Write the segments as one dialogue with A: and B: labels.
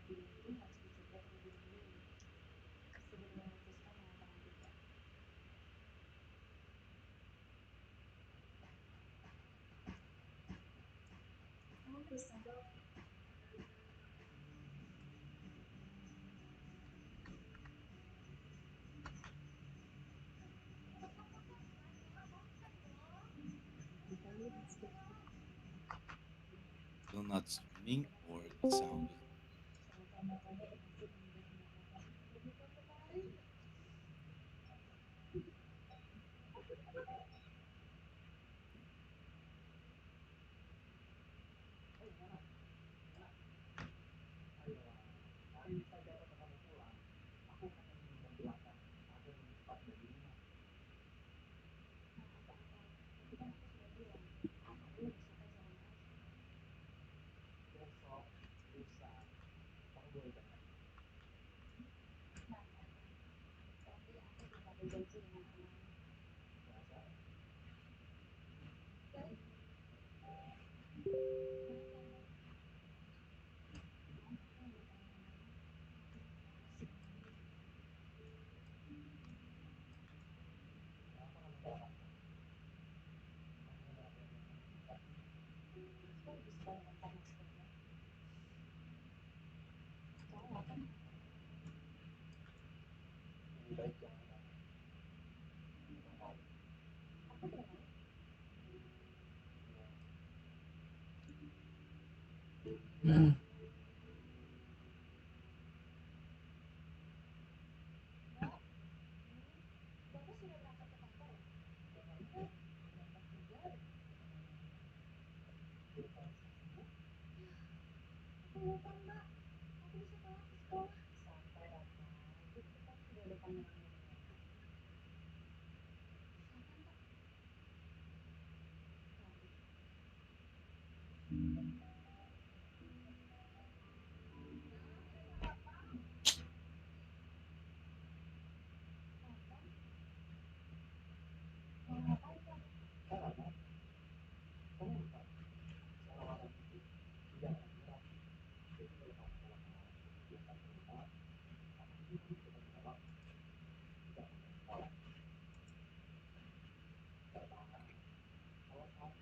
A: Still not streaming or the sound is.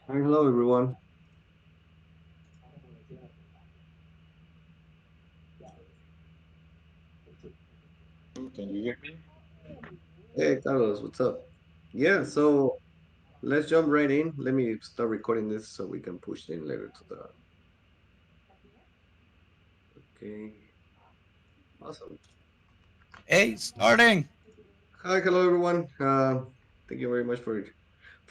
B: Hi, hello everyone.
C: Can you hear me?
B: Hey, Carlos, what's up? Yeah, so let's jump right in. Let me start recording this so we can push in later to the. Okay, awesome.
A: Hey, starting.
B: Hi, hello everyone. Thank you very much for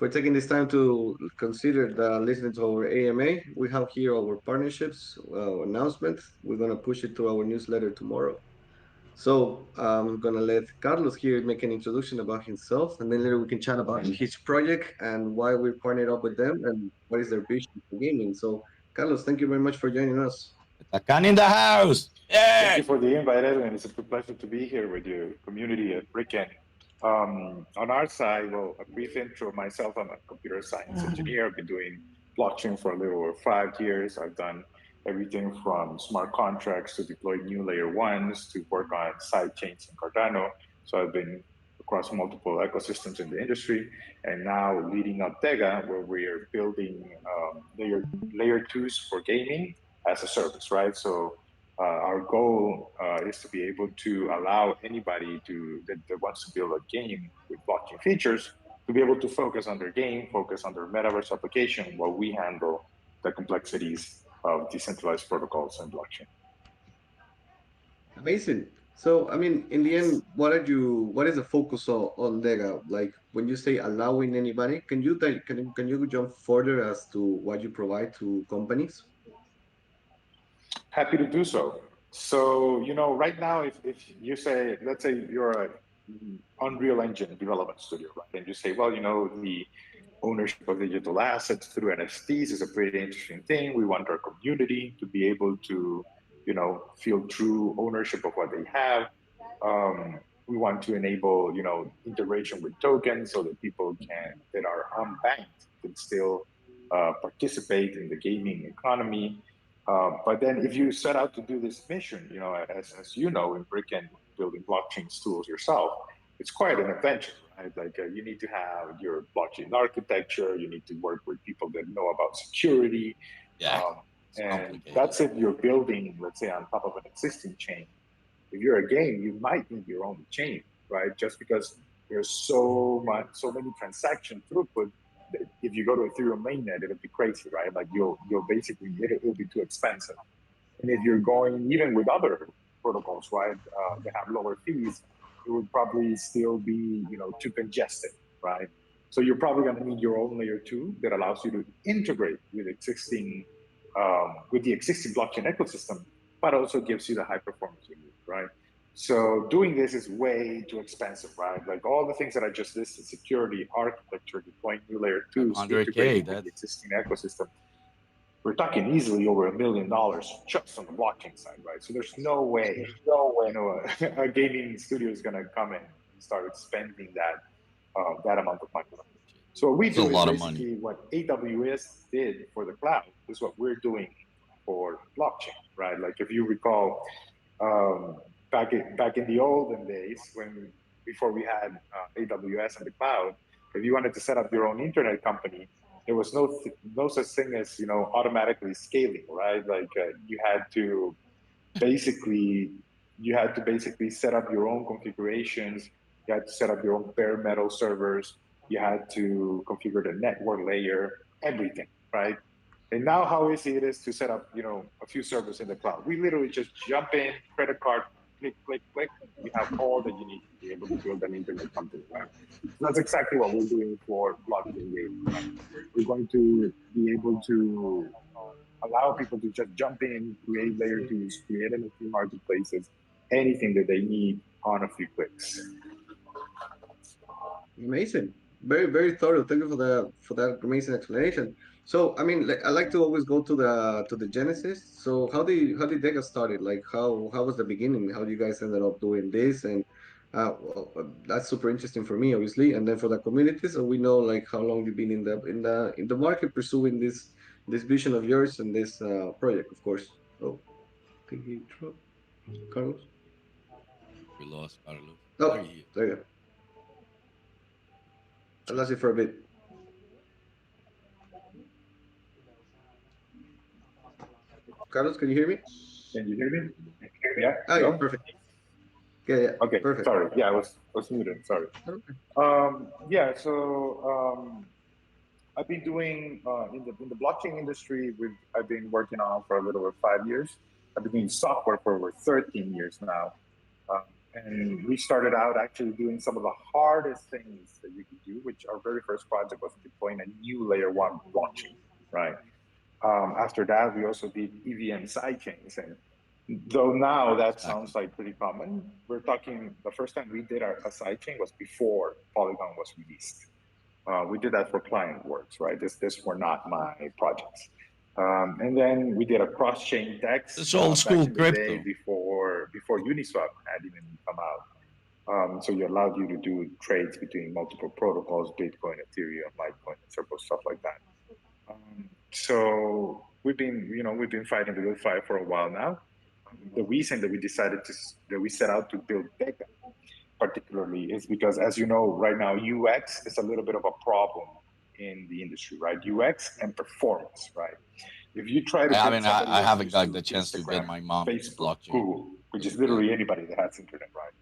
B: taking this time to consider listening to our AMA. We have here our partnerships announcement. We're gonna push it to our newsletter tomorrow. So I'm gonna let Carlos here make an introduction about himself, and then later we can chat about his project and why we partnered up with them and what is their vision for gaming. So, Carlos, thank you very much for joining us.
A: Takan in the house.
C: Thank
A: Yeah.
C: you for the invite, Edwin. It's a pleasure to be here with your community at Bricken. On our side, well, a brief intro myself. I'm a computer science engineer. I've been doing blockchain for a little over 5 years. I've done everything from smart contracts to deploy new layer ones to work on side chains in Cardano. So I've been across multiple ecosystems in the industry, and now leading up DEGA, where we are building layer twos for gaming as a service, right? So our goal is to be able to allow anybody that wants to build a game with blockchain features to be able to focus on their game, focus on their metaverse application, while we handle the complexities of decentralized protocols and blockchain.
B: Amazing. So, I mean, in the end, what is the focus on Lega? Like when you say allowing anybody, can you jump further as to what you provide to companies?
C: Happy to do so. So, right now, if you say, let's say you're a Unreal Engine development studio, right? And you say, well, the ownership of digital assets through NFTs is a pretty interesting thing. We want our community to be able to, feel true ownership of what they have. We want to enable, integration with tokens so that people that are unbanked can still participate in the gaming economy. But then if you set out to do this mission, as you know, in Bricken, building blockchain tools yourself, it's quite an adventure, right? Like you need to have your blockchain architecture, you need to work with people that know about security.
A: Yeah.
C: And that's if you're building, let's say, on top of an existing chain. If you're a game, you might need your own chain, right? Just because there's so many transaction throughput. If you go to Ethereum mainnet, it'll be crazy, right? Like you'll basically it'll be too expensive. And if you're going even with other protocols, right, that have lower fees, it would probably still be too congested, right? So you're probably going to need your own layer 2 that allows you to integrate with the existing blockchain ecosystem, but also gives you the high performance you need, right? So doing this is way too expensive, right? Like all the things that I just listed: security, architecture, deploying new layer 2s,
A: 100K,
C: integrating with the existing ecosystem. We're talking easily over $1 million just on the blockchain side, right? So there's no way, a gaming studio is going to come in and start spending that amount of money. So what we do is basically what AWS did for the cloud is what we're doing for blockchain, right? Like if you recall, back in the olden days, before we had AWS and the cloud, if you wanted to set up your own internet company, there was no such thing as automatically scaling, right? Like you had to basically set up your own configurations. You had to set up your own bare metal servers. You had to configure the network layer, everything, right? And now how easy it is to set up, a few servers in the cloud. We literally just jump in, credit card, click, click, click. You have all that you need to be able to build an internet company, right? So that's exactly what we're doing for blockchain gaming, right? We're going to be able to allow people to just jump in, create layer 2s, create a few marketplaces, anything that they need on a few clicks.
B: Amazing. Very, very thorough. Thank you for that amazing explanation. So, I mean, I like to always go to the genesis. So, how did DEGA started? Like, how was the beginning? How you guys ended up doing this? And well, that's super interesting for me, obviously. And then for the community, so we know like how long you've been in the market pursuing this vision of yours and this project, of course. Oh, think he dropped Carlos.
A: We lost Carlos.
B: Oh,
A: There he is.
B: there you go. I lost you for a bit. Carlos, can you hear me?
C: Can you hear me? Yeah.
B: Oh, yeah, perfect. Yeah,
C: Okay.
B: perfect.
C: Sorry. Yeah, I was muted. Sorry. Yeah. So I've been doing in the blockchain industry. I've been working on for a little over 5 years. I've been doing software for over 13 years now. And we started out actually doing some of the hardest things that you could do, which our very first project was deploying a new layer 1 blockchain, right? After that, we also did EVM sidechains. And though now that sounds like pretty common, we're talking the first time we did a sidechain was before Polygon was released. We did that for ClientWorks, right? This were not my projects. And then we did a cross-chain DEX.
A: It's old school crypto.
C: Before Uniswap had even come out. So you allowed you to do trades between multiple protocols, Bitcoin, Ethereum, Litecoin, and several stuff like that. So we've been fighting the good fight for a while now. The reason that we set out to build DEGA particularly is because, as you know, right now UX is a little bit of a problem in the industry, right? UX and performance, right? If you try to,
A: I haven't got the chance to get my mom
C: Facebook, Google, which is literally anybody that has internet, right?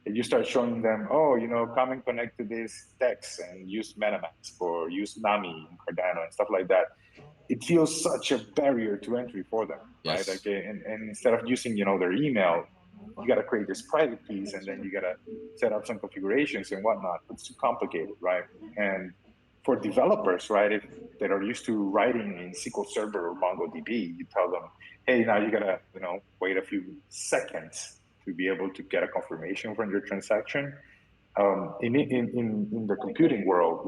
C: And you start showing them, come and connect to this DEX and use MetaMask or use Nami and Cardano and stuff like that. It feels such a barrier to entry for them, right? Like, and instead of using, their email, you got to create this private keys and then you got to set up some configurations and whatnot. It's too complicated, right? And for developers, right, that are used to writing in SQL Server or MongoDB, you tell them, hey, now you got to, wait a few seconds to be able to get a confirmation from your transaction. In the computing world,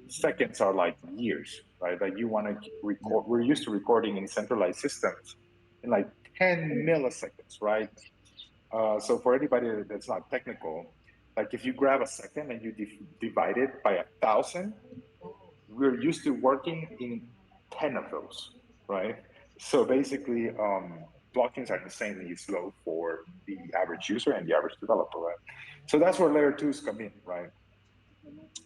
C: seconds are like years, right? Like you want to record, we're used to recording in centralized systems in like 10 milliseconds, right? So for anybody that's not technical, like if you grab a second and you divide it by 1,000, we're used to working in 10 of those, right? So basically, blockchains are insanely slow for the average user and the average developer, right? So that's where layer twos come in, right?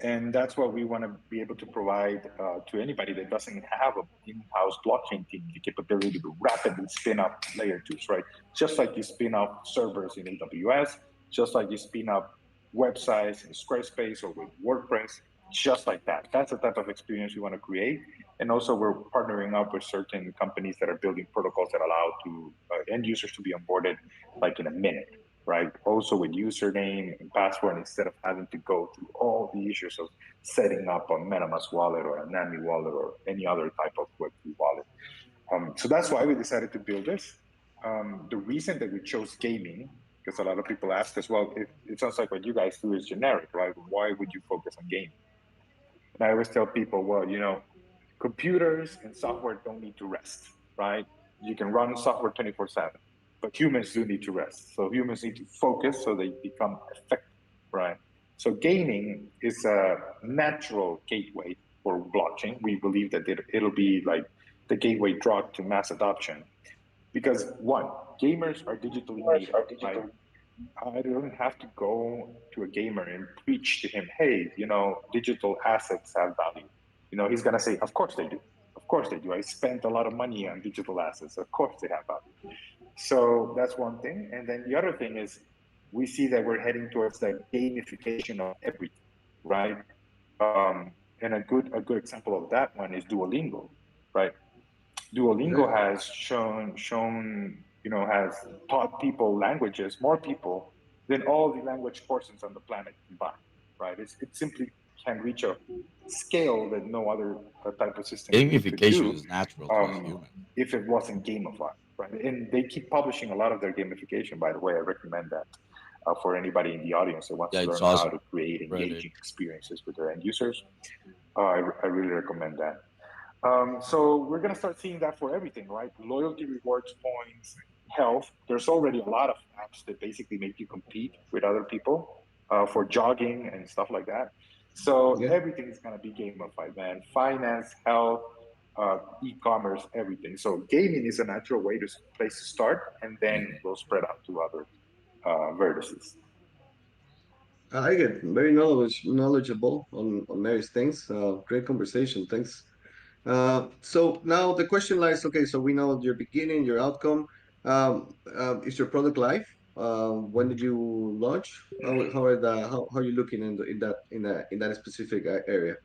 C: And that's what we want to be able to provide to anybody that doesn't have an in-house blockchain team, the capability to rapidly spin up layer twos, right? Just like you spin up servers in AWS, just like you spin up websites in Squarespace or with WordPress, just like that. That's the type of experience we want to create. And also we're partnering up with certain companies that are building protocols that allow to end users to be onboarded like in a minute, right? Also with username and password, instead of having to go through all the issues of setting up a MetaMask wallet or a NAMI wallet or any other type of Web3 wallet. So that's why we decided to build this. The reason that we chose gaming, because a lot of people ask us, well, it sounds like what you guys do is generic, right? Why would you focus on gaming? And I always tell people, well, you know, computers and software don't need to rest, right? You can run software 24/7, but humans do need to rest. So humans need to focus so they become effective, right? So gaming is a natural gateway for blockchain. We believe that it'll be like the gateway drug to mass adoption because one, gamers are digitally native, right? I don't have to go to a gamer and preach to him, hey, you know, digital assets have value. You know, he's going to say, of course they do. Of course they do. I spent a lot of money on digital assets. Of course they have value. So that's one thing. And then the other thing is we see that we're heading towards the gamification of everything, right? And a good example of that one is Duolingo, right? Duolingo has shown has taught people languages, more people than all the language courses on the planet combined, right? It simply can reach a scale that no other type of system could
A: Gamification
C: do
A: is natural to us humans.
C: if it wasn't gamified, right? And they keep publishing a lot of their gamification, by the way. I recommend that for anybody in the audience that wants
A: Yeah,
C: to
A: it's
C: learn how
A: awesome.
C: to create
A: Read
C: engaging
A: it.
C: experiences with their end users. I really recommend that. So we're going to start seeing that for everything, right? Loyalty, rewards, points, health. There's already a lot of apps that basically make you compete with other people for jogging and stuff like that. So everything is going to be gamified, man. Finance, health, e-commerce, everything. So gaming is a natural place to start, and then we'll spread out to other vertices.
B: I like it. Very knowledgeable on various things. Great conversation. Thanks. So now the question lies, okay, so we know your beginning, your outcome. Is your product live? When did you launch? How are you looking in that specific area?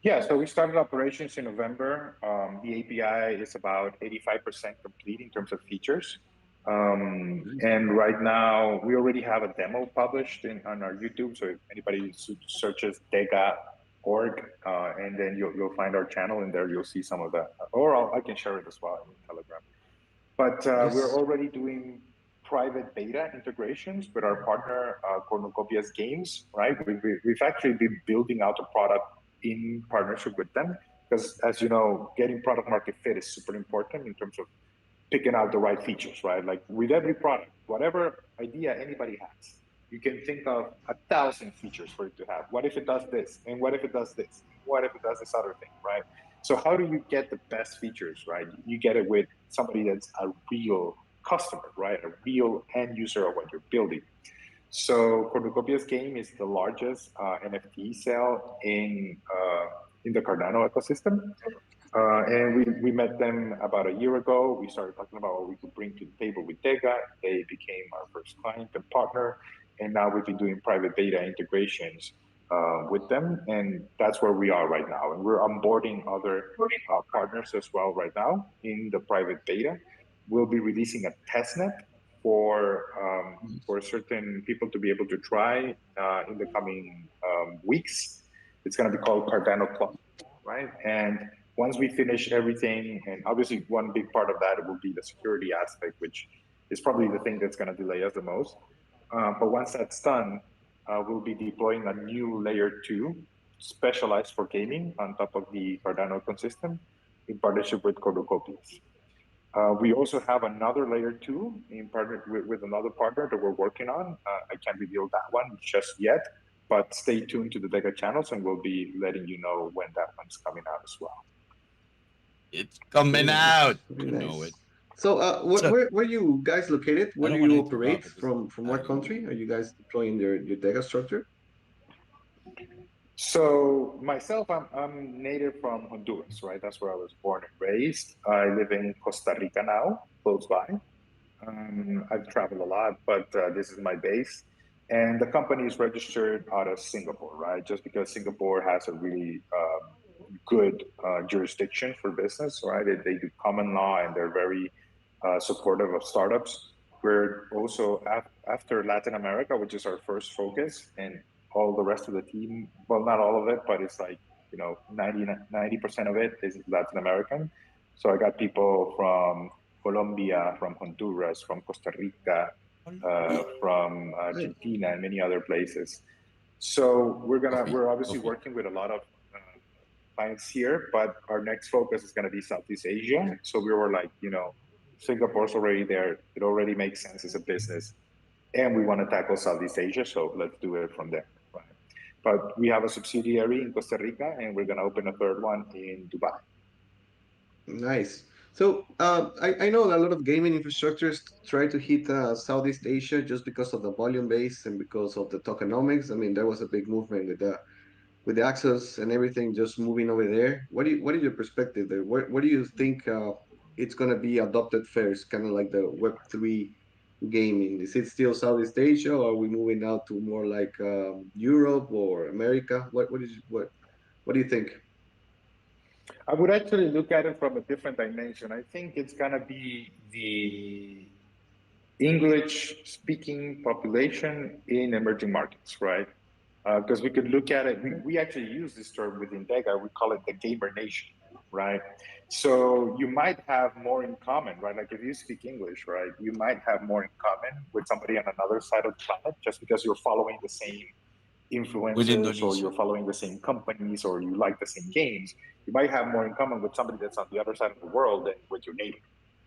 C: Yeah, so we started operations in November. The API is about 85% complete in terms of features. And right now, we already have a demo published on our YouTube. So if anybody searches DEGA.org, and then you'll find our channel, and there you'll see some of that. Or I can share it as well in Telegram. But we're
B: Yes.
C: already doing private beta integrations with our partner, Cornucopias Games, right? We've actually been building out a product in partnership with them because, as you know, getting product market fit is super important in terms of picking out the right features, right? Like with every product, whatever idea anybody has, you can think of 1,000 features for it to have. What if it does this? And what if it does this? And what if it does this other thing, right? So how do you get the best features, right? You get it with somebody that's a real customer, right? A real end user of what you're building. So Cornucopia's game is the largest NFT sale in the Cardano ecosystem. And we met them about a year ago. We started talking about what we could bring to the table with DEGA. They became our first client and partner. And now we've been doing private beta integrations with them. And that's where we are right now. And we're onboarding other partners as well right now in the private beta. We'll be releasing a testnet for certain people to be able to try in the coming weeks. It's going to be called Cardano Club, right? And once we finish everything, and obviously one big part of that will be the security aspect, which is probably the thing that's going to delay us the most. But once that's done, we'll be deploying a new layer 2 specialized for gaming on top of the Cardano ecosystem in partnership with Cornucopias. We also have another layer 2 in partner with another partner that we're working on. I can't reveal that one just yet, but stay tuned to the DEGA channels and we'll be letting you know when that one's coming out as well.
A: It's coming out.
B: Very
A: You know
B: nice.
A: it.
B: So,
A: So
B: where are you guys located?
A: I
B: Where do
A: don't want
B: you
A: to
B: operate?
A: interrupt, but this is
B: From what
A: lagging.
B: country are you guys deploying your data structure?
C: So myself, I'm native from Honduras, right? That's where I was born and raised. I live in Costa Rica now, close by. I've traveled a lot, but this is my base. And the company is registered out of Singapore, right? Just because Singapore has a really good jurisdiction for business, right? They do common law and they're very supportive of startups. We're also after Latin America, which is our first focus, and all the rest of the team, well, not all of it, but it's like, 90% of it is Latin American. So I got people from Colombia, from Honduras, from Costa Rica, from
B: Nice.
C: Argentina, and many other places. So we're obviously
A: Coffee.
C: working with a lot of clients here, but our next focus is going to be Southeast Asia. So we were like, Singapore's already there. It already makes sense as a business, and we want to tackle Southeast Asia. So let's do it from there, right? But we have a subsidiary in Costa Rica, and we're going to open a third one in Dubai.
B: Nice. So, I know that a lot of gaming infrastructures try to hit Southeast Asia just because of the volume base and because of the tokenomics. I mean, there was a big movement with the access and everything just moving over there. What is your perspective there? What do you think it's gonna be adopted first? Kind of like the Web3 gaming. Is it still Southeast Asia, or are we moving out to more like Europe or America? What do you think?
C: I would actually look at it from a different dimension. I think it's going to be the English speaking population in emerging markets, right? Because we could look at it, we actually use this term within DEGA, we call it the gamer nation, right? So you might have more in common, right? Like if you speak English, right, you might have more in common with somebody on another side of the planet just because you're following the same
A: With
C: influencers or you're
A: Indonesia.
C: following the same companies or you like the same games. You might have more in common with somebody that's on the other side of the world than with your neighbor,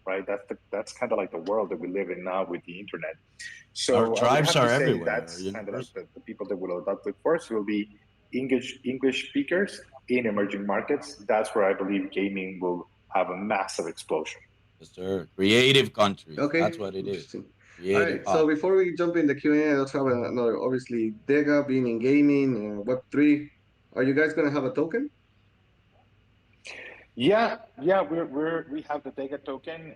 C: right? That's kind of like the world that we live in now with the internet.
A: Our
C: So I would
A: tribes
C: have to
A: are
C: say
A: everywhere, are
C: that's kind of like
A: universal.
C: the people that will adopt it first will be English speakers in emerging markets. That's where I believe gaming will have a massive explosion.
A: Yes, sir. Creative countries. That's
B: Okay,
A: what it is.
B: interesting. All
A: Creative
B: right, so
A: hub.
B: before we jump in the Q&A, I also have another, obviously, Dega being in gaming, Web3. Are you guys gonna have a token?
C: Yeah, we have the DEGA token.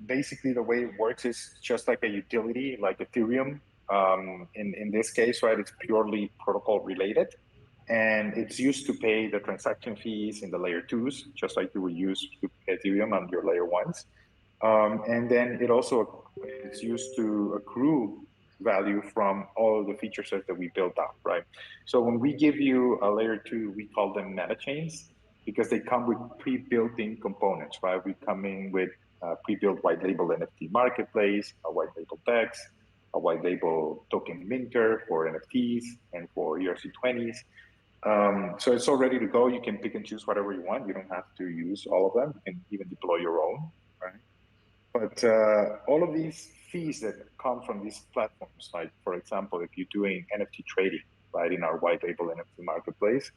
C: Basically, the way it works is just like a utility, like Ethereum. In this case, right, it's purely protocol related, and it's used to pay the transaction fees in the layer twos, just like you would use to pay Ethereum on your layer ones. And then it also is used to accrue value from all the feature sets that we built out, right? So when we give you a layer two, we call them meta chains because they come with pre-built in components, right? We come in with a pre-built white label NFT marketplace, a white label DEX, a white label token minter for NFTs and for ERC20s. So it's all ready to go. You can pick and choose whatever you want. You don't have to use all of them. You can even deploy your own, right? But all of these fees that come from these platforms, like for example, if you're doing NFT trading, right, in our white label NFT marketplace,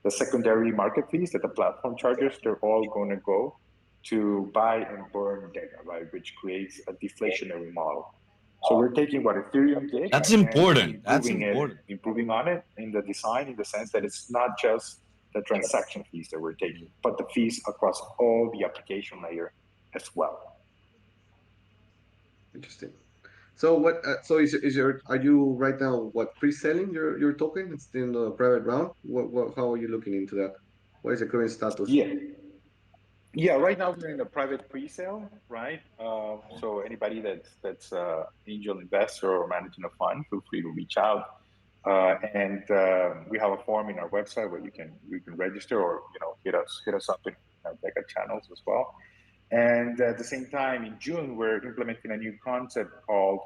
C: the secondary market fees that the platform charges, they're all going to go to buy and burn data, right, which creates a deflationary model. So we're taking what Ethereum did
A: That's
C: and
A: important. That's important.
C: improving on it in the design, in the sense that it's not just the transaction fees that we're taking, but the fees across all the application layer as well.
B: Interesting. So what? So is your are you right now what pre-selling your token? It's in the private round. What? How are you looking into that? What is the current status?
C: Yeah, yeah. Right now we're in a private pre-sale, right? So anybody that's angel investor or managing a fund, feel free to reach out. And we have a form in our website where you can register or hit us up in our Deca channels as well. And at the same time, in June, we're implementing a new concept called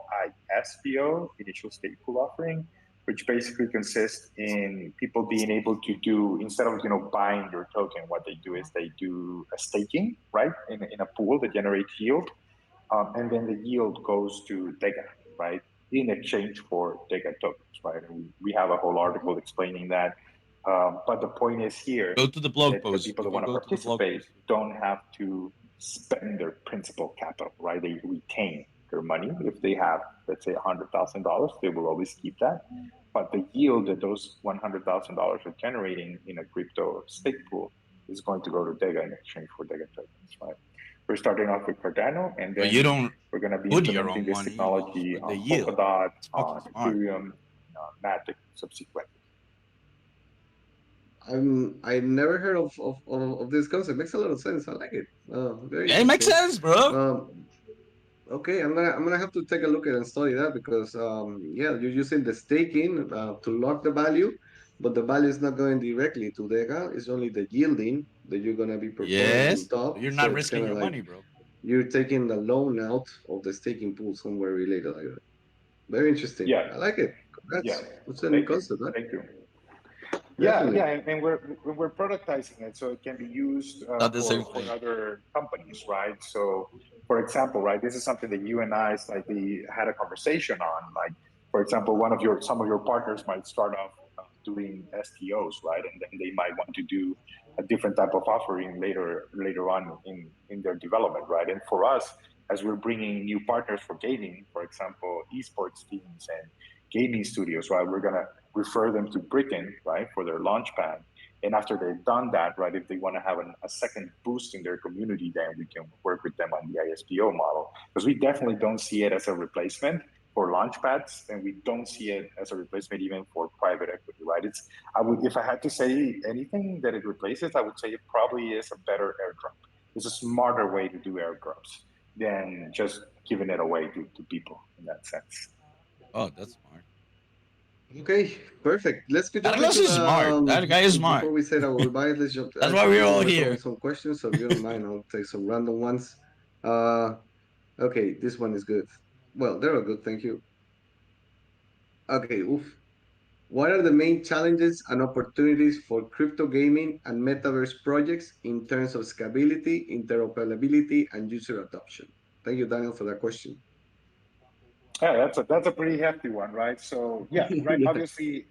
C: ISPO, Initial State Pool Offering, which basically consists in people being able to do, instead of buying your token, what they do is they do a staking, right, in a pool that generates yield, and then the yield goes to Dega, right, in exchange for Dega tokens, right? And we have a whole article explaining that. But the point is here,
A: go to the blog
C: that
A: post.
C: the people that want to participate don't have to spend their principal capital, right? They retain their money. If they have, let's say, $100,000, they will always keep that. But the yield that those $100,000 are generating in a crypto stake pool is going to go to DEGA in exchange for DEGA tokens, right? We're starting off with Cardano, and then we're going to be implementing this technology on Polkadot, on Ethereum, on Matic subsequently.
B: I've never heard of this concept. Makes a lot of sense. I like it.
A: It makes sense, bro.
B: Okay, I'm gonna have to take a look at and study that because yeah, you're using the staking to lock the value, but the value is not going directly to DEGA. It's only the yielding that you're gonna be performing on top.
A: You're
B: So
A: not
B: it's
A: risking
B: kind
A: your
B: of like
A: money, bro.
B: you're taking the loan out of the staking pool somewhere related like that. Very interesting.
C: Yeah,
B: I like it. Congrats. It's a new concept, huh?
C: Thank you.
B: Definitely.
C: Yeah, and we're productizing it so it can be used for other companies, right? So, for example, right, this is something that you and I slightly had a conversation on. Like, for example, some of your partners might start off doing STOs, right, and then they might want to do a different type of offering later on in their development, right? And for us, as we're bringing new partners for gaming, for example, esports teams and gaming studios, right, we're gonna refer them to Brickken, right, for their launch pad. And after they've done that, right, if they want to have a second boost in their community, then we can work with them on the ISPO model. Because we definitely don't see it as a replacement for launch pads, and we don't see it as a replacement even for private equity, right? If I had to say anything that it replaces, I would say it probably is a better airdrop. It's a smarter way to do airdrops than just giving it away to people in that sense.
A: Oh, that's smart.
B: Okay, perfect. Let's get
A: Carlos is smart. That guy is smart.
B: Before we say our goodbyes, let's jump.
A: That's why we're all here.
B: Some questions, so if you don't mind, I'll take some random ones. Okay, this one is good. Well, they're good. Thank you. Okay, oof. What are the main challenges and opportunities for crypto gaming and metaverse projects in terms of scalability, interoperability, and user adoption? Thank you, Daniel, for that question.
C: Yeah, that's a pretty hefty one, right? So yeah, right. Yeah. Obviously,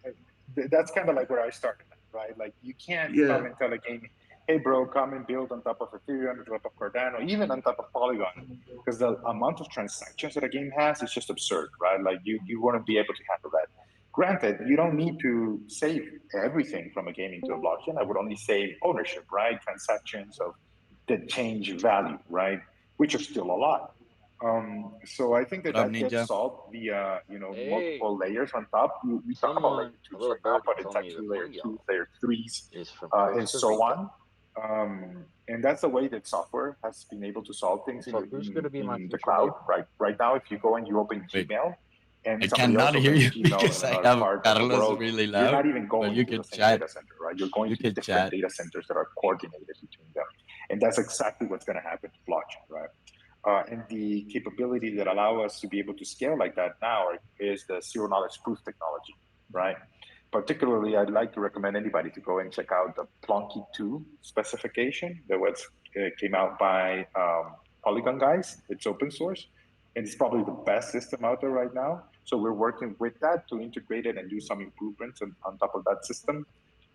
C: that's kind of like where I started, right? Like you can't come and tell a game, hey, bro, come and build on top of Ethereum, on top of Cardano, even on top of Polygon, because the amount of transactions that a game has is just absurd, right? Like you want to be able to handle that. Granted, you don't need to save everything from a game into a blockchain. I would only save ownership, right? Transactions of that change value, right? Which are still a lot. So I think that gets solved via multiple layers on top. We talk about layer 2s right now, but it's actually layer 2s, layer 3s, and so on. And that's the way that software has been able to solve things in the cloud. Right now, if you go and you open Gmail, and
A: I cannot hear you because I have Carlos really loud.
C: You're not even going
A: you
C: to the same
A: chat.
C: data center, right? You're going to different data centers that are coordinated between them, and that's exactly what's going to happen to blockchain, right? And the capability that allow us to be able to scale like that now is the zero knowledge proof technology, right? Particularly, I'd like to recommend anybody to go and check out the Plonky 2 specification that came out by Polygon guys. It's open source, and it's probably the best system out there right now. So we're working with that to integrate it and do some improvements on top of that system.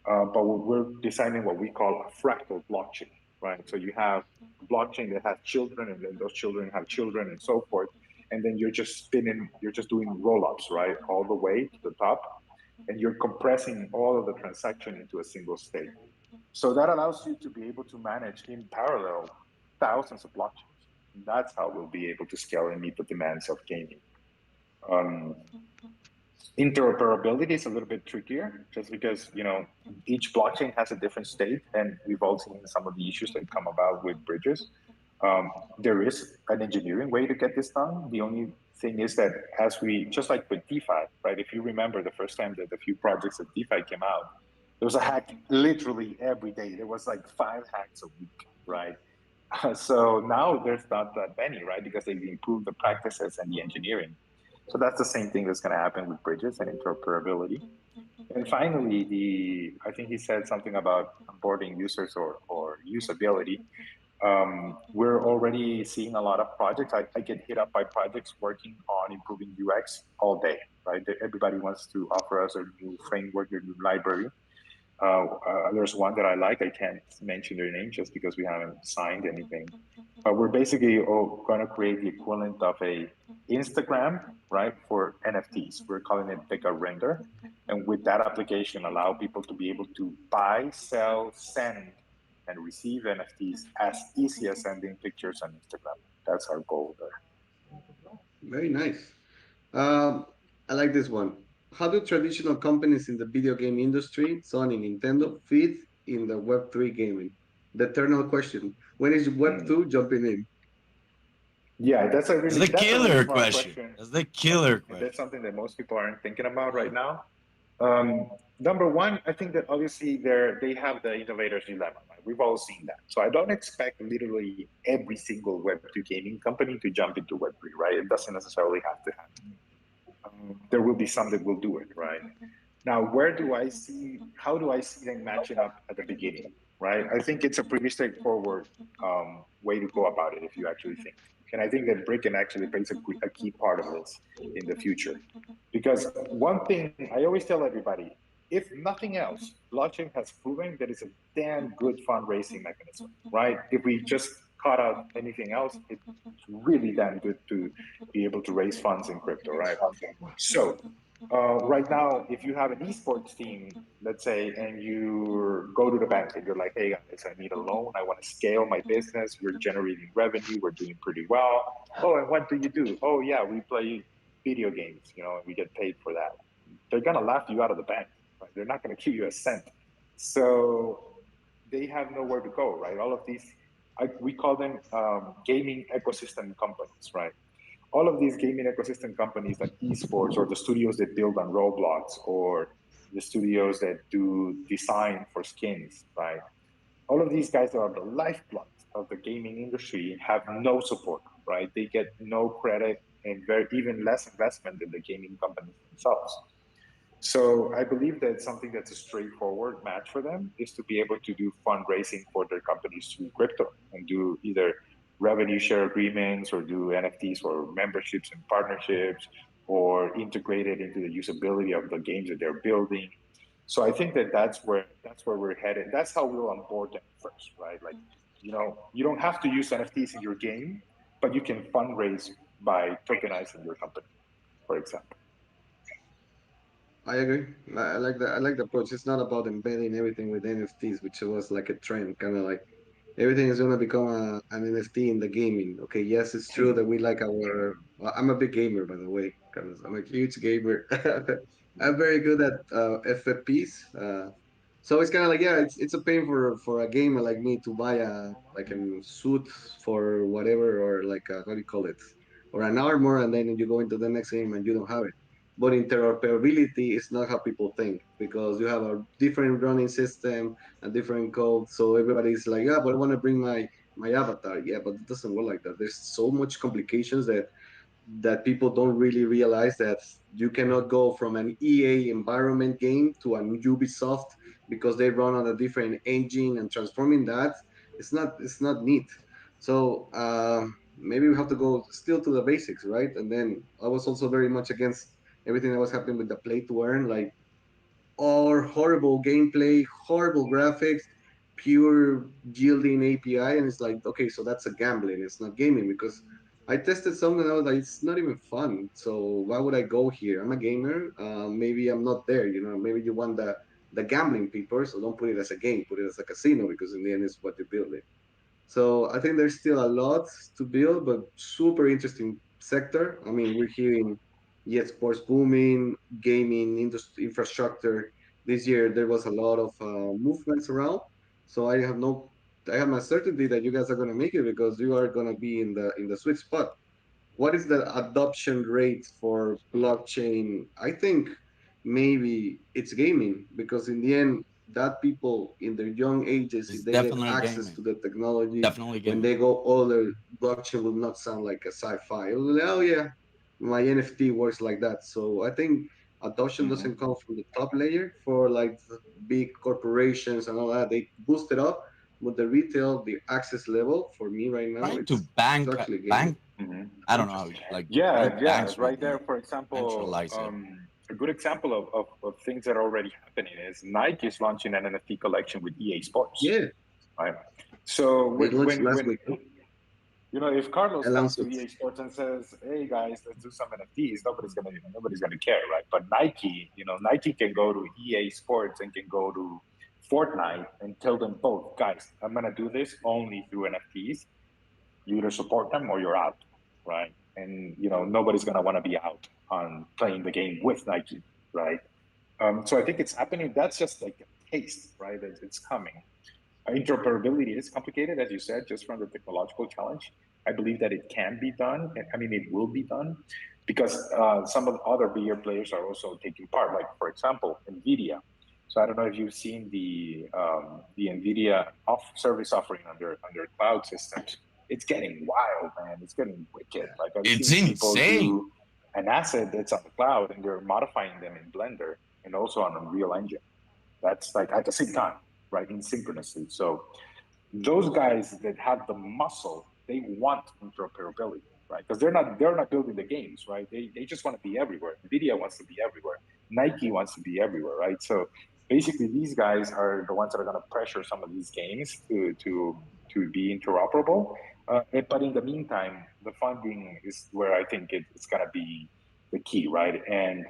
C: But we're designing what we call a fractal blockchain, right? So you have a blockchain that has children, and then those children have children, and so forth. And then you're just doing roll-ups, right, all the way to the top, and you're compressing all of the transaction into a single state. So that allows you to be able to manage in parallel thousands of blockchains. And that's how we'll be able to scale and meet the demands of gaming. Interoperability is a little bit trickier, just because each blockchain has a different state, and we've all seen some of the issues that come about with bridges. There is an engineering way to get this done. The only thing is that just like with DeFi, right? If you remember the first time that a few projects of DeFi came out, there was a hack literally every day. There was like 5 hacks a week, right? So now there's not that many, right? Because they've improved the practices and the engineering. So that's the same thing that's going to happen with bridges and interoperability. And finally, I think he said something about onboarding users or usability. We're already seeing a lot of projects. I get hit up by projects working on improving UX all day, right? Everybody wants to offer us a new framework, a new library. There's one that I like. I can't mention their name just because we haven't signed anything. But we're basically going to create the equivalent of a Instagram, right, for NFTs. We're calling it DEGA Render. And with that application, allow people to be able to buy, sell, send, and receive NFTs as easy as sending pictures on Instagram. That's our goal there.
B: Very nice. I like this one. How do traditional companies in the video game industry, Sony, Nintendo, fit in the Web3 gaming? The eternal question. When is Web2 jumping in?
C: Yeah, that's a really smart question.
A: That's the killer question.
C: And that's something that most people aren't thinking about right now. Number one, I think that obviously they have the innovator's dilemma. Right? We've all seen that. So I don't expect literally every single Web2 gaming company to jump into Web3, right? It doesn't necessarily have to happen. There will be some that will do it, right? Now, how do I see them matching up at the beginning, right? I think it's a pretty straightforward way to go about it if you actually think. And I think that Brickken actually plays a key part of this in the future. Because one thing I always tell everybody, if nothing else, blockchain has proven that it's a damn good fundraising mechanism, right? If we just cut out anything else, it's really damn good to be able to raise funds in crypto, right? So right now, if you have an esports team, let's say, and you go to the bank and you're like, hey guys, I need a loan. I want to scale my business. We're generating revenue. We're doing pretty well. Oh, and what do you do? Oh yeah, we play video games, and we get paid for that. They're going to laugh you out of the bank. Right? They're not going to give you a cent. So they have nowhere to go, right? All of these, we call them gaming ecosystem companies, right? All of these gaming ecosystem companies like esports or the studios that build on Roblox or the studios that do design for skins, right? All of these guys that are the lifeblood of the gaming industry have no support, right? They get no credit and even less investment than the gaming companies themselves. So I believe that something that's a straightforward match for them is to be able to do fundraising for their companies through crypto and do either revenue share agreements or do NFTs or memberships and partnerships or integrate it into the usability of the games that they're building. So I think that that's where we're headed. That's how we'll onboard them first, right? Like, you don't have to use NFTs in your game, but you can fundraise by tokenizing your company, for example.
B: I agree. I like that. I like the approach. It's not about embedding everything with NFTs, which was like a trend, kind of like everything is gonna become an NFT in the gaming. Okay, yes, it's true that we like our. Well, I'm a big gamer, by the way, because I'm a huge gamer. I'm very good at FFPs. So it's kind of like, yeah, it's a pain for a gamer like me to buy a suit for whatever, or like what do you call it, or an armor, and then you go into the next game and you don't have it. But interoperability is not how people think, because you have a different running system, a different code. So everybody's like, yeah, but I want to bring my avatar. Yeah, but it doesn't work like that. There's so much complications that people don't really realize, that you cannot go from an EA environment game to an Ubisoft because they run on a different engine, and transforming that, it's not neat. So maybe we have to go still to the basics, right? And then I was also very much against everything that was happening with the play to earn, like, or horrible gameplay, horrible graphics, pure yielding API, and it's like, okay, so that's a gambling. It's not gaming, because I tested something and I was like, it's not even fun. So why would I go here? I'm a gamer. Maybe I'm not there. Maybe you want the gambling people, so don't put it as a game. Put it as a casino, because in the end, it's what you build it. So I think there's still a lot to build, but super interesting sector. I mean, we're hearing, yes, sports booming, gaming industry infrastructure. This year there was a lot of movements around. So I have my certainty that you guys are gonna make it, because you are gonna be in the sweet spot. What is the adoption rate for blockchain? I think maybe it's gaming, because in the end, that people in their young ages, if
A: It's
B: they get
A: definitely
B: access
A: gaming.
B: to the technology,
A: Definitely
B: when
A: gaming.
B: they go older, blockchain will not sound like a sci-fi. It will be like, oh yeah, my NFT works like that. So I think adoption doesn't come from the top layer for like the big corporations and all that. They boost it up, but the retail, the access level for me right now,
A: Trying to
B: it's
A: bank
B: actually gaming.
A: bank. I don't know how, like,
C: Yeah,
A: bank
C: yeah,
A: banks with
C: right
A: the
C: there. For example,
A: centralize it.
C: good example of things that are already happening is Nike is launching an NFT collection with EA Sports.
B: Yeah.
C: Right. So when
B: last week.
C: if Carlos comes
B: Announced
C: to
B: it.
C: EA Sports and says, "Hey guys, let's do some NFTs," nobody's gonna care, right? But Nike, Nike can go to EA Sports and can go to Fortnite and tell them both, guys, I'm gonna do this only through NFTs. You either support them or you're out, right? And nobody's gonna want to be out on playing the game with Nike, right? So I think it's happening. That's just like a taste, right? It's coming. Interoperability is complicated, as you said, just from the technological challenge. I believe that it can be done. I mean, it will be done because some of the other bigger players are also taking part. Like, for example, NVIDIA. So I don't know if you've seen the NVIDIA service offering on their cloud systems. It's getting wild, man. It's getting wicked. Like I've
A: It's
C: seen people
A: insane.
C: do an asset that's on the cloud and they're modifying them in Blender and also on Unreal Engine. That's like at the same time, right? In synchronously. So those guys that have the muscle, they want interoperability, right? Because they're not building the games, right? They just want to be everywhere. NVIDIA wants to be everywhere. Nike wants to be everywhere, right? So basically, these guys are the ones that are going to pressure some of these games to be interoperable. But in the meantime, the funding is where I think it's going to be the key, right? And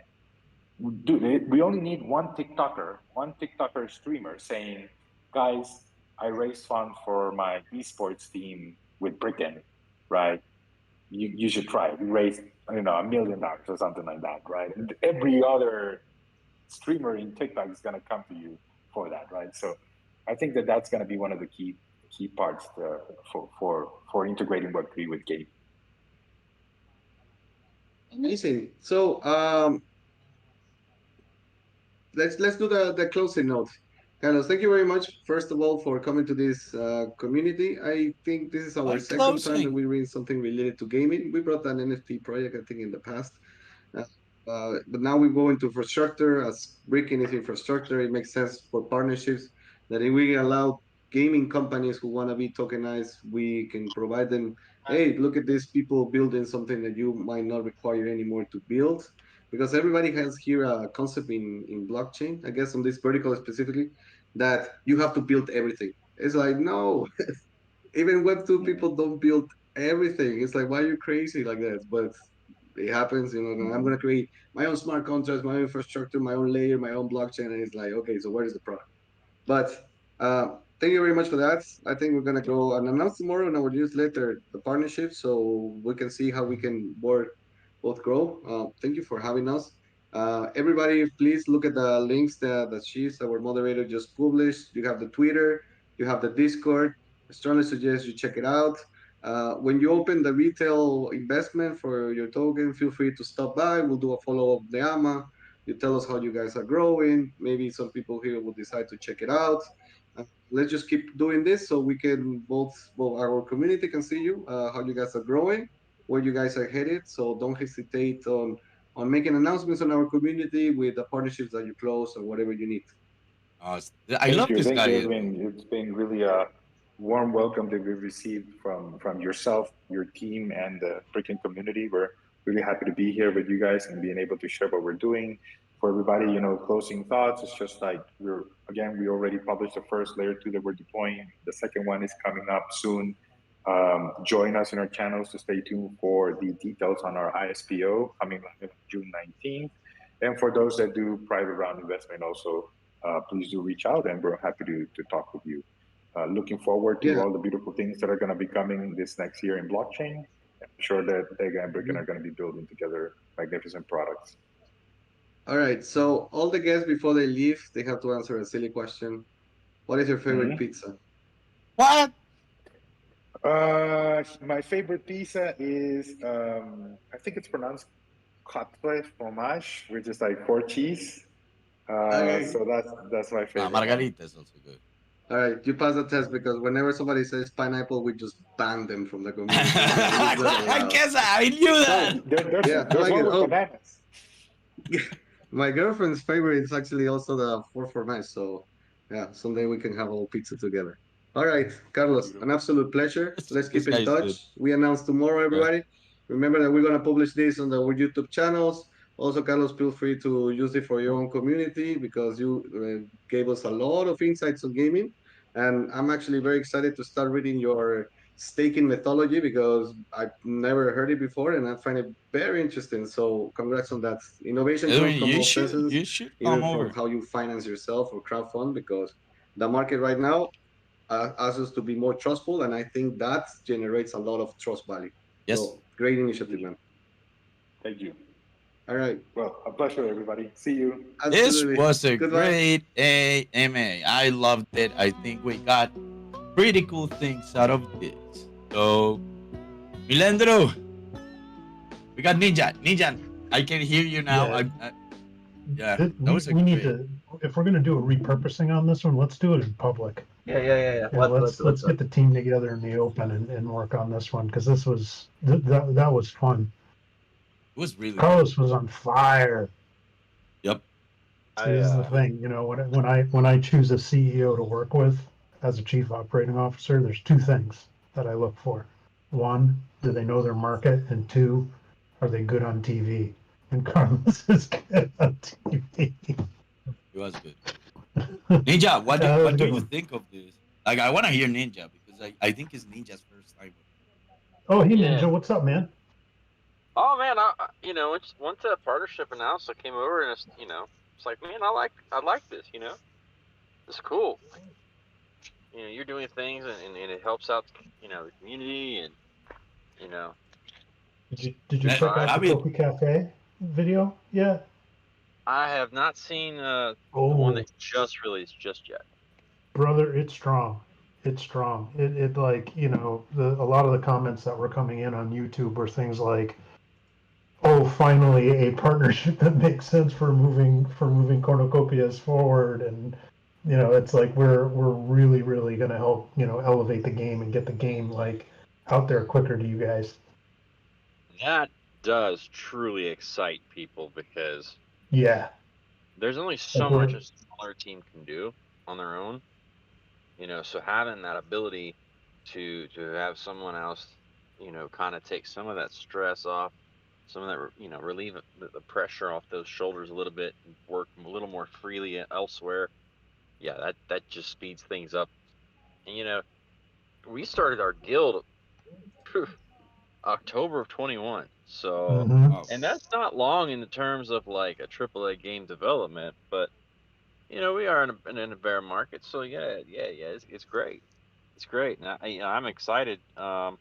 C: dude, we only need one TikToker streamer saying, guys, I raised funds for my esports team with Brickken, right? You should try it. We raised, $1 million or something like that, right? And every other streamer in TikTok is going to come to you for that, right? So I think that's going to be one of the key parts for integrating Web3 with gaming.
B: Amazing. So let's do the closing note. Carlos, thank you very much, first of all, for coming to this community. I think this is our second time that we read something related to gaming. We brought an NFT project, I think, in the past. But now we go into infrastructure. As Brickken is infrastructure, it makes sense for partnerships that if we allow gaming companies who want to be tokenized, we can provide them, hey, look at these people building something that you might not require anymore to build. Because everybody has here a concept in blockchain, I guess on this vertical specifically, that you have to build everything. It's like, no, even Web2 people don't build everything. It's like, why are you crazy like that? But it happens, I'm going to create my own smart contracts, my own infrastructure, my own layer, my own blockchain. And it's like, okay, so where is the product? But thank you very much for that. I think we're going to go and announce tomorrow in our newsletter the partnership so we can see how we can both grow. Thank you for having us. Everybody, please look at the links that she's, our moderator, just published. You have the Twitter, you have the Discord. I strongly suggest you check it out. When you open the retail investment for your token, feel free to stop by. We'll do a follow up of the AMA. You tell us how you guys are growing. Maybe some people here will decide to check it out. Let's just keep doing this so we can both our community can see you, how you guys are growing, where you guys are headed. So don't hesitate on making announcements on our community with the partnerships that you close or whatever you need.
A: I love this guy.
C: It's been really a warm welcome that we've received from yourself, your team, and the Brickken community. We're really happy to be here with you guys and being able to share what we're doing. For everybody, closing thoughts, it's just like we already published the first layer 2 that we're deploying. The second one is coming up soon. Join us in our channels to stay tuned for the details on our ISPO coming on June 19th. And for those that do private round investment also, please do reach out and we're happy to talk with you. Looking forward to all the beautiful things that are going to be coming this next year in blockchain. I'm sure that DEGA and Brickken are going to be building together magnificent products.
B: All right. So all the guests before they leave, they have to answer a silly question. What is your favorite pizza?
A: What?
C: My favorite pizza is I think it's pronounced quatre fromage, which is like 4 cheese.
B: Okay.
C: So that's my favorite.
A: Margarita is also good.
B: All right, you pass the test because whenever somebody says pineapple, we just ban them from the community.
A: I guess I knew that.
C: There's one with bananas.
B: My girlfriend's favorite is actually also the 4 fromage. So yeah, someday we can have a whole pizza together. All right, Carlos, an absolute pleasure. Let's keep in touch. We announce tomorrow, everybody. Remember that we're going to publish this on our YouTube channels. Also, Carlos, feel free to use it for your own community because you gave us a lot of insights on gaming. And I'm actually very excited to start reading your staking methodology because I've never heard it before and I find it very interesting. So, congrats on that. Innovation comes
A: Edwin,
B: from all senses,
A: you should come
B: even from
A: over.
B: how you finance yourself or crowdfund, because the market right now asks us to be more trustful. And I think that generates a lot of trust value.
A: Yes.
B: So, great initiative, man.
C: Thank you.
B: All right.
C: Well, a pleasure, everybody. See you.
A: This
B: Absolutely.
A: was a
B: Goodbye.
A: great AMA. I loved it. I think we got pretty cool things out of this. So, Milendro, we got Ninja. Ninja, I can hear you now.
D: Yeah.
A: That was a
D: We need
A: great.
D: to, if we're going to do a repurposing on this one, let's do it in public.
E: Yeah.
D: Yeah, let's get the team together in the open and work on this one, because this was that was fun.
A: It was really.
D: Carlos was on fire.
A: Yep.
D: This is the thing, when I choose a CEO to work with as a chief operating officer, there's two things that I look for. One, do they know their market? And two, are they good on TV? And Carlos is good on TV.
A: It was good. Ninja, what do you think of this? Like, I want to hear Ninja because I think it's Ninja's first time.
D: Oh, hey,
E: Yeah.
D: Ninja, what's up, man?
E: Oh man, once that partnership announced, I came over and it's like, man, I like this. It's cool. You're doing things and it helps out, the community and
D: Did you check out the Kopi Cafe video yet?
E: I have not seen the one that just released just yet.
D: Brother, it's strong. It's strong. It like, a lot of the comments that were coming in on YouTube were things like, "Oh, finally a partnership that makes sense for moving cornucopias forward," and it's like we're really going to help elevate the game and get the game like out there quicker to you guys.
E: That does truly excite people because there's only so much a smaller team can do on their own. So having that ability to have someone else, kind of take some of that stress off, some of that, relieve the pressure off those shoulders a little bit, and work a little more freely elsewhere. Yeah, that just speeds things up. And we started our guild October of 21, so and that's not long in the terms of like a AAA game development, but we are in a bear market, so yeah, it's great. It's great. And I'm excited for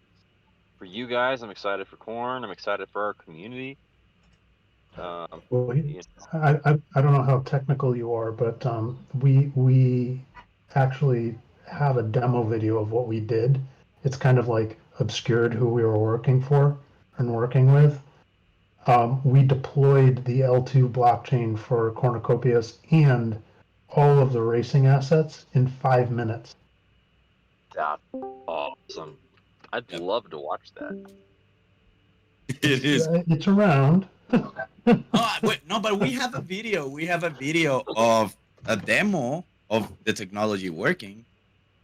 E: you guys. I'm excited for Corn. I'm excited for our community.
D: Well, I don't know how technical you are, but we actually have a demo video of what we did. It's kind of like obscured who we were working for and working with. We deployed the L2 blockchain for Cornucopias and all of the racing assets in 5 minutes.
E: That's awesome. I'd love to watch that.
A: It is.
D: It's around.
A: But we have a video. We have a video of a demo of the technology working.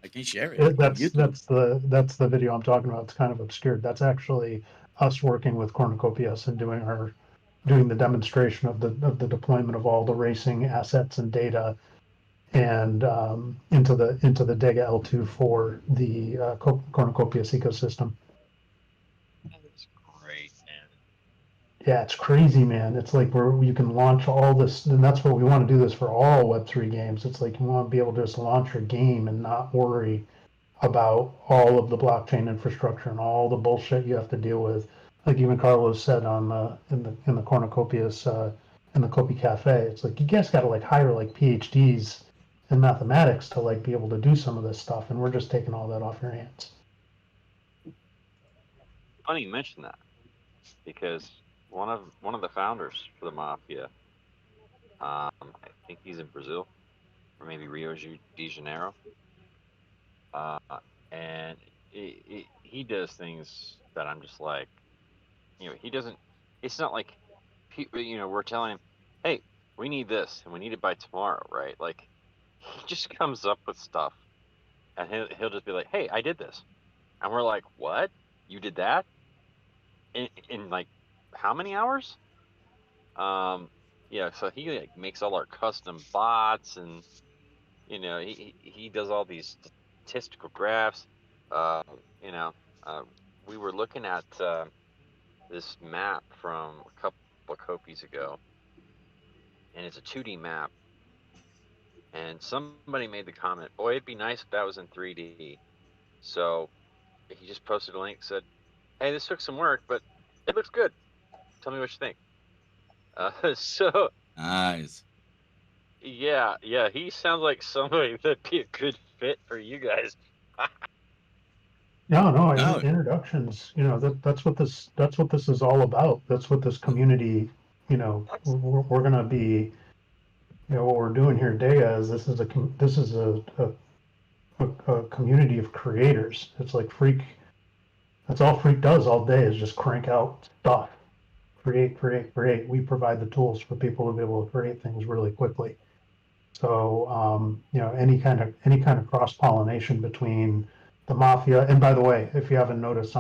A: I can share it.
D: That's the video I'm talking about. It's kind of obscured. That's actually us working with Cornucopias and doing the demonstration of the deployment of all the racing assets and data and into the DEGA L2 for the Cornucopias ecosystem.
E: That's great, man.
D: Yeah, it's crazy, man. It's like you can launch all this, and that's what we want to do this for all Web3 games. It's like you want to be able to just launch your game and not worry about all of the blockchain infrastructure and all the bullshit you have to deal with. Like even Carlos said in the Cornucopias in the Kopi Cafe, it's like you guys got to like hire like PhDs in mathematics to like be able to do some of this stuff, and we're just taking all that off your hands.
E: Funny you mention that, because one of the founders for the Mafia, I think he's in Brazil or maybe Rio de Janeiro, and he does things that I'm just like, he doesn't. It's not like, we're telling him, hey, we need this and we need it by tomorrow, right? Like, he just comes up with stuff, and he'll just be like, hey, I did this, and we're like, what? You did that? In like how many hours? Yeah, so he like makes all our custom bots, and he does all these statistical graphs. Uh, you know, uh, we were looking at this map from a couple of copies ago, and it's a 2D map. And somebody made the comment, "Boy, it'd be nice if that was in 3D." So he just posted a link, said, "Hey, this took some work, but it looks good. Tell me what you think." So
A: Nice.
E: yeah, he sounds like somebody that'd be a good fit for you guys.
D: No,
A: No.
D: introductions, that's what this is all about. That's what this community, we're gonna be, what we're doing here at DEGA is this is a community of creators. It's like that's all Freak does all day is just crank out stuff. Create. We provide the tools for people to be able to create things really quickly. So, any kind of cross pollination between the Mafia, and by the way, if you haven't noticed,